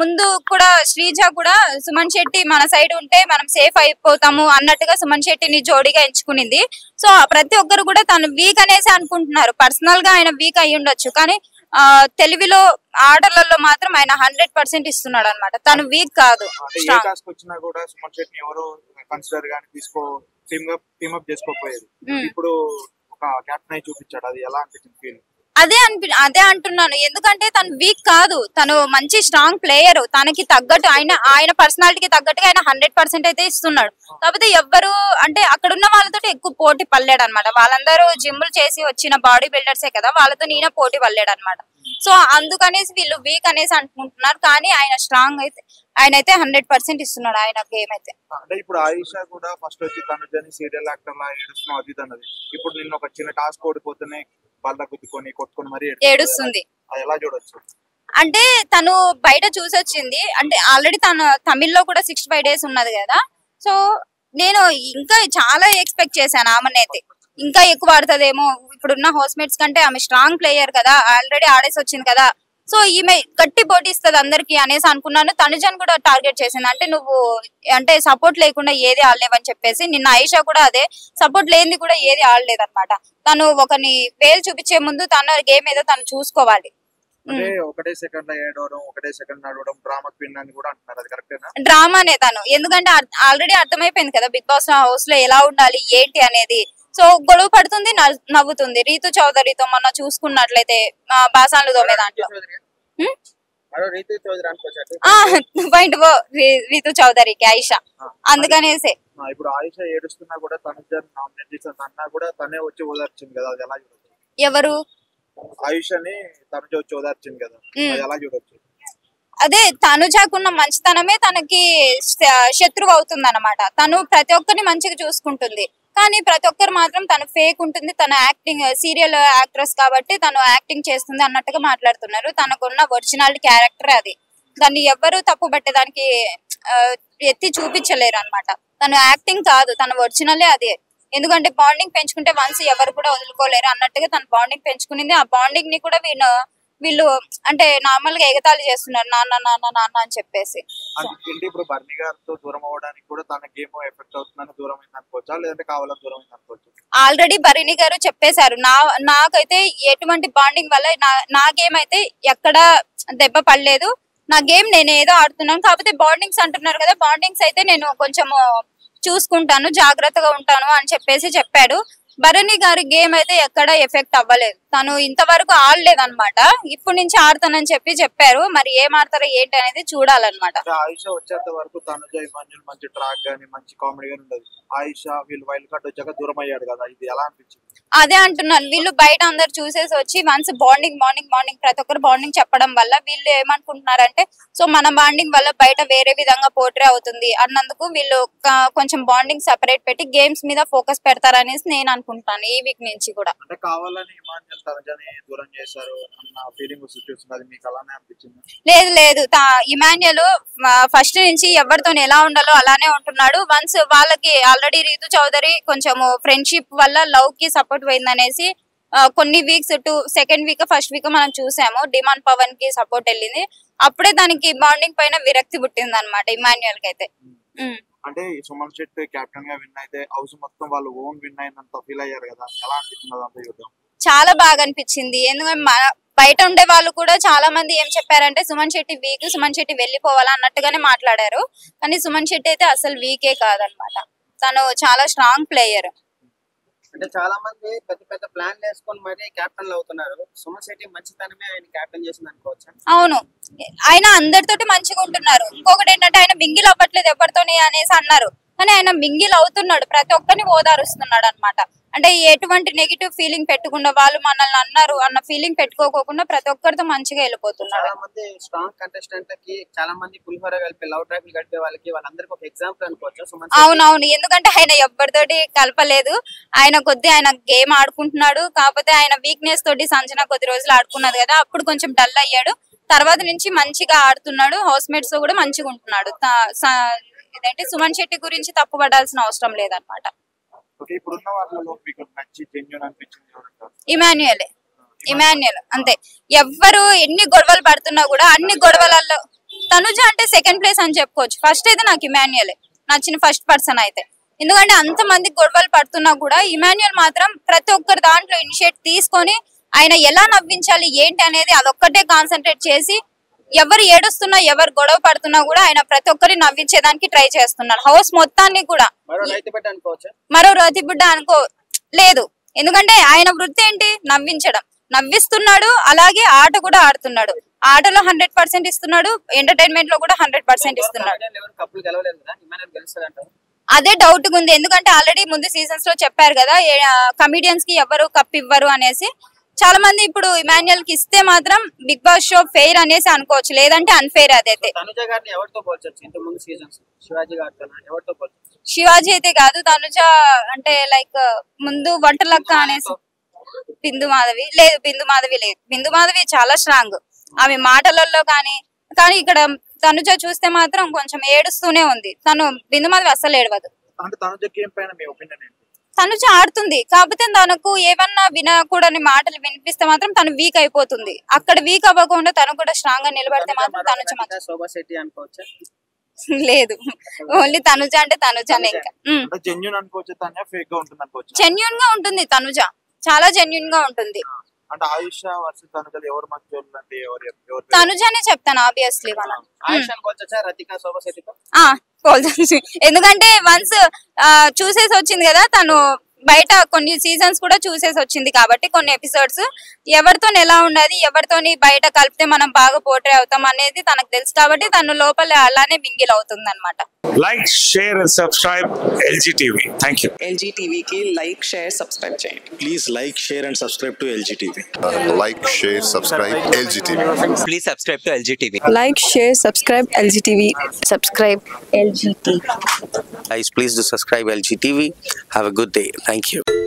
ముందు కూడా శ్రీజ కూడా సుమన్ శెట్టి మన సైడ్ ఉంటే మనం సేఫ్ అయిపోతాము అన్నట్టుగా సుమన్ శెట్టిని జోడీగా ఎంచుకునింది. సో ప్రతి ఒక్కరు కూడా తను వీక్ అనేసి అనుకుంటున్నారు. పర్సనల్ గా ఆయన వీక్ అయ్యి ఉండొచ్చు, కానీ తెలివిలో ఆటలలో మాత్రం ఆయన 100% ఇస్తున్నాడు అనమాట. తను వీక్ కాదు. అదే అంటున్నాను, ఎందుకంటే తను వీక్ కాదు, తను మంచి స్ట్రాంగ్ ప్లేయర్. తనకి తగ్గట్టు ఆయన పర్సనాలిటీకి తగ్గట్టుగా ఆయన 100% అయితే ఇస్తున్నాడు. కాకపోతే ఎవ్వరు అంటే అక్కడ ఉన్న వాళ్ళతో ఎక్కువ పోటీ పడలేడు అనమాట. వాళ్ళందరూ జిమ్లు చేసి వచ్చిన బాడీ బిల్డర్సే కదా, వాళ్ళతో నేనే పోటీ పడలేడు అనమాట. సో అందుకనేసి వీళ్ళు వీక్ అనేసి అనుకుంటున్నారు, కానీ ఆయన స్ట్రాంగ్ అయితే ఆయనైతే 100% ఇస్తున్నాడు ఆయన గేమ్ అయితే. అంటే ఇప్పుడు ఆయిషా కూడా ఫస్ట్ వచ్చి తనుజని సీరియల్ యాక్టర్ లా ఏడుస్తున్నావు అది అన్నది, ఇప్పుడు నిన్న ఒక చిన్న టాస్క్ ఓడిపోతేనే బల్ల గుద్దుకొని కొట్టుకొని మరి ఏడుస్తుంది. ఎలా చూడొచ్చు అంటే తను బయట చూసొచ్చింది, అంటే ఆల్రెడీ తను తమిళ్లో కూడా 65 days ఉన్నది కదా. సో నేను ఇంకా చాలా ఎక్స్పెక్ట్ చేశాను ఆమెనైతే, ఇంకా ఎక్కువ ఆడుతుందేమో. ఇప్పుడున్న హౌస్మేట్స్ కంటే ఆమె స్ట్రాంగ్ ప్లేయర్ కదా, ఆల్రెడీ ఆడేసి వచ్చింది కదా. సో ఈమె గట్టి పోటీ ఇస్తుంది అందరికి అనేసి అనుకున్నాను. తనుజన్ కూడా టార్గెట్ చేసింది, అంటే నువ్వు అంటే సపోర్ట్ లేకుండా ఏది ఆడలేవని చెప్పేసి. నిన్న ఆయిషా కూడా అదే, సపోర్ట్ లేనిది కూడా ఏది ఆడలేదు అనమాట. తను ఒకని వేలు చూపించే ముందు తన గేమ్ ఏదో తను చూసుకోవాలి. ఒకటే సెకండ్ ఏడవడం, ఒకటే సెకండ్ నడవడం డ్రామా క్వీన్ అని కూడా అంటున్నారు, అది కరెక్టేనా? డ్రామానే తను, ఎందుకంటే ఆల్రెడీ అర్థమైపోయింది కదా బిగ్ బాస్ హౌస్ లో ఎలా ఉండాలి ఏంటి అనేది. సో గొడవ పడుతుంది, నవ్వుతుంది. రీతు చౌదరితో మొన్న చూసుకున్నట్లయితే బాసాన్లు తోమే దాంట్లో రీతు చౌదరికి ఆయిషా, అందుకనేసి. ఇప్పుడు ఆయిషా ఏడుస్తున్నా కూడా తనుజన్ నామినేట్ చేసినా కూడా తనే వచ్చి ఓదార్చింది కదా, అది ఎలా చూడొచ్చు? ఎవరు? ఆయిషాని తనుజ వచ్చి ఓదార్చింది కదా, అది ఎలా చూడొచ్చు? అదే తనుజాకున్న మంచితనమే తనకి శత్రువు అవుతుంది అనమాట. తను ప్రతి ఒక్కరిని మంచిగా చూసుకుంటుంది, కానీ ప్రతి ఒక్కరు మాత్రం తను ఫేక్ ఉంటుంది. తన యాక్టింగ్ సీరియల్ యాక్ట్రెస్ కాబట్టి తను యాక్టింగ్ చేస్తుంది అన్నట్టుగా మాట్లాడుతున్నారు. తనకున్న ఒరిజినల్ క్యారెక్టర్ అది, దాన్ని ఎవ్వరు తప్పు పట్టేదానికి ఎత్తి చూపించలేరు అనమాట. తను యాక్టింగ్ కాదు, తన ఒరిజినలే అదే. ఎందుకంటే బాండింగ్ పెంచుకుంటే వన్స్ ఎవరు కూడా వదులుకోలేరు అన్నట్టుగా తన బాండింగ్ పెంచుకునింది. ఆ బాండింగ్ ని కూడా వీళ్ళు అంటే నార్మల్ గా ఎగతాళి చేస్తున్నారు, నాన్న నాన్న నాన్న అని చెప్పేసి. ఇప్పుడు బర్నీ గారితో దూరం అవ్వడానికి కూడా తన గేమ్ ఎఫెక్ట్ అవుతుందని దూరం అయింది అనుకోవచ్చా, లేదంటే కావాలని దూరం అయింది అనుకోవచ్చు? ఆల్రెడీ బర్నీ గారు చెప్పేశారు, నాకైతే ఎటువంటి బాండింగ్ వల్ల నా గేమ్ అయితే ఎక్కడ దెబ్బ పడలేదు. నా గేమ్ నేను ఏదో ఆడుతున్నాను, కాకపోతే బాండింగ్స్ అంటున్నారు కదా, బాండింగ్స్ అయితే నేను కొంచెం చూసుకుంటాను, జాగ్రత్తగా ఉంటాను అని చెప్పేసి చెప్పాడు. భరణి గారి గేమ్ అయితే ఎక్కడ ఎఫెక్ట్ అవ్వలేదు, తను ఇంతవరకు ఆడలేదు అనమాట. ఇప్పుడు నుంచి ఆడతానని చెప్పారు, మరి ఏం ఆడతారో ఏంటి అనేది చూడాలన్నమాట. ఆయిషా వచ్చేంత వరకు తనుజ ఇమాన్యుల్ మంచి ట్రాక్ గానీ మంచి కామెడీ గానీ ఉండదు. ఆయిషా వీళ్ళు వైల్డ్ కార్డ్ వచ్చాక దూరం అయ్యాడు కదా, ఇది ఎలా అనిపించింది? అదే అంటున్నాను, వీళ్ళు బయట అందరు చూసేసి వచ్చి వన్స్ బాండింగ్ ప్రతి ఒక్కరు బాండింగ్ చెప్పడం వల్ల వీళ్ళు ఏమనుకుంటున్నారంటే, సో మన బాండింగ్ వల్ల బయట వేరే విధంగా పోర్ట్రే అవుతుంది అన్నందుకు వీళ్ళు కొంచెం బాండింగ్ సెపరేట్ పెట్టి గేమ్స్ మీద ఫోకస్ పెడతారనేసి నేను అనుకుంటాను ఈ వీక్ నుంచి కూడా. అంటే కావాలని ఇమాన్యుల్ తనుజని దూరం చేశారు అన్న ఫీలింగ్ సిట్యుయేషన్, అది మీకు అలానే అనిపించింది? లేదు, ఇమాన్యుల్ ఫస్ట్ నుంచి ఎవరితో ఎలా ఉండాలో అలానే ఉంటున్నాడు. వన్స్ వాళ్ళకి ఆల్రెడీ రీతు చౌదరి కొంచెం ఫ్రెండ్షిప్ వల్ల లవ్ కి సపోర్ట్ పోయిందనేసి కొన్ని weeks second week first week మనం చూసాము, డిమాండ్ పవన్ కి సపోర్ట్ వెళ్ళింది. అప్పుడే దానికి బాండింగ్ పైన విరక్తి పుట్టింది అనమాట ఇమాన్యుల్ కి అయితే. అంటే సుమన్ శెట్టి కెప్టెన్ గా విన్ అయితే హౌస్ మొత్తం వాళ్ళు ఓన్ విన్ అయినంత ఫీల్ అయ్యారు కదా, ఎలా అనిపించింది? చాలా బాగా అనిపించింది, ఎందుకంటే బయట ఉండే వాళ్ళు కూడా చాలా మంది ఏం చెప్పారంటే సుమన్ శెట్టి వీక్, సుమన్ శెట్టి వెళ్ళిపోవాలా అన్నట్టుగానే మాట్లాడారు. కానీ సుమన్ శెట్టి అయితే అసలు వీకే కాదనమాట, తను చాలా స్ట్రాంగ్ ప్లేయర్. అంటే చాలా మంది పెద్ద పెద్ద ప్లాన్ వేసుకొని మరి కెప్టెన్లు అవుతున్నారు. సుమన్ శెట్టి మంచితనమే ఆయన కెప్టెన్ చేసింది అనుకోవచ్చు. అవును, ఆయన అందరితోటి మంచిగా ఉంటున్నారు. ఇంకొకటి ఏంటంటే ఆయన మింగిల్ అవ్వట్లేదు ఎవరితోని అనేసి అన్నారు, కానీ ఆయన మింగిల్ అవుతున్నాడు, ప్రతి ఒక్కరిని ఓదారుస్తున్నాడు అనమాట. అంటే ఎటువంటి నెగిటివ్ ఫీలింగ్ పెట్టకుండా, వాళ్ళు మనల్ని అన్నారు అన్న ఫీలింగ్ పెట్టుకోకుండా ప్రతి ఒక్కరితో మంచిగా వెళ్ళిపోతున్నాడు. చాలా మంది స్ట్రాంగ్ కంటెస్టెంట్ కి చాలా మంది పులిహోర కలిపి లవ్ ట్రాక్ కలిపే వాళ్ళందరికీ ఒక ఎగ్జాంపుల్ అనుకోవచ్చు. అవునవును, ఎందుకంటే ఆయన ఎవరితోటి కలపలేదు, ఆయన గేమ్ ఆడుకుంటున్నాడు. కాకపోతే ఆయన వీక్నెస్ తోటి సంజన కొద్ది రోజులు ఆడుకున్నది కదా, అప్పుడు కొంచెం డల్ అయ్యాడు. తర్వాత నుంచి మంచిగా ఆడుతున్నాడు, హౌస్ మేట్స్ తో కూడా మంచిగా ఉంటున్నాడు. ఇదేంటి సుమన్ శెట్టి గురించి తప్పు పడాల్సిన అవసరం లేదనమాట. ఇమాన్యుయల్ అంతే, ఎవ్వరు ఎన్ని గొడవలు పడుతున్నా కూడా అన్ని గొడవలలో తనుజ అంటే సెకండ్ ప్లేస్ అని చెప్పుకోవచ్చు. ఫస్ట్ అయితే నాకు ఇమాన్యుయల్ నచ్చిన ఫస్ట్ పర్సన్ అయితే. ఎందుకంటే అంత మంది గొడవలు పడుతున్నా కూడా ఇమాన్యుయల్ మాత్రం ప్రతి ఒక్కరి దాంట్లో ఇనిషియేట్ తీసుకొని ఆయన ఎలా నవ్వించాలి ఏంటి అనేది అదొక్కటే కాన్సన్ట్రేట్ చేసి ఎవరు ఏడుస్తున్నా ఎవరు గొడవ పడుతున్నా కూడా ఆయన ప్రతి ఒక్కరి నవ్వించేదానికి ట్రై చేస్తున్నారు. హౌస్ మొత్తాన్ని కూడా మరో రతి బిడ్డ అనుకో లేదు. ఎందుకంటే ఆయన వృత్తి ఏంటి, నవ్వించడం. నవ్విస్తున్నాడు, అలాగే ఆట కూడా ఆడుతున్నాడు. ఆటలో 100% ఇస్తున్నాడు, ఎంటర్టైన్మెంట్ లో కూడా 100% ఇస్తున్నాడు. అదే డౌట్ ఉంది. ఎందుకంటే ఆల్రెడీ ముందు సీజన్స్ లో చెప్పారు కదా కమిడియన్స్ కి ఎవరు కప్ ఇవ్వరు అనేసి. చాలా మంది ఇప్పుడు ఇమాన్యుయల్ కి ఇస్తే మాత్రం బిగ్ బాస్ షో ఫెయిర్ అనేసి అనుకోవచ్చు, లేదంటే అన్ఫెయిర్. అదైతే శివాజీ అయితే కాదు, తనుజ అంటే లైక్ ముందు వంటలక్క అనేసి బిందు మాధవి లేదు. బిందు మాధవి చాలా స్ట్రాంగ్ ఆమె మాటలలో కానీ ఇక్కడ తనుజ చూస్తే మాత్రం కొంచెం ఏడుస్తూనే ఉంది. తను బిందు మాధవి అస్సలు ఏడవదు. తనుజ ఆడుతుంది, కాకపోతే తనకు ఏమన్నా వినకూడని మాటలు వినిపిస్తే మాత్రం తను వీక్ అయిపోతుంది. అక్కడ వీక్ అవ్వకుండా తను కూడా స్ట్రాంగ్ గా నిలబడితే మాత్రం తనుజ లేదు. ఓన్లీ తనుజ అంటే తనుజనే. ఇంకా జెన్యూన్ గా ఉంటుంది తనుజ, చాలా జెన్యూన్ గా ఉంటుంది. తనుజనే చెప్తాను ఆబ్వియస్లీ. ఎందుకంటే వన్స్ చూసేసి వచ్చింది కదా తను, బయట కొన్ని సీజన్స్ కూడా చూసేసి వచ్చింది కాబట్టి కొన్ని ఎపిసోడ్స్ ఎవరితో ఎలా ఉండదు, ఎవరితో బయట కలిపితే మనం బాగా పోర్ట్రే అవుతాం అనేది తనకు తెలుసు కాబట్టి తను లోపల అలానే మింగిల్ అవుతుంది అనమాట. Like share and subscribe LG TV. Thank you. LG TV కి లైక్ షేర్ సబ్స్క్రైబ్ చేయండి. Please like share and subscribe to LG TV. Like, share, subscribe LG TV. Please subscribe to LG TV. Like, share, subscribe LG TV. Subscribe LG TV. Guys, please do subscribe LG TV. Have a good day. Thank you.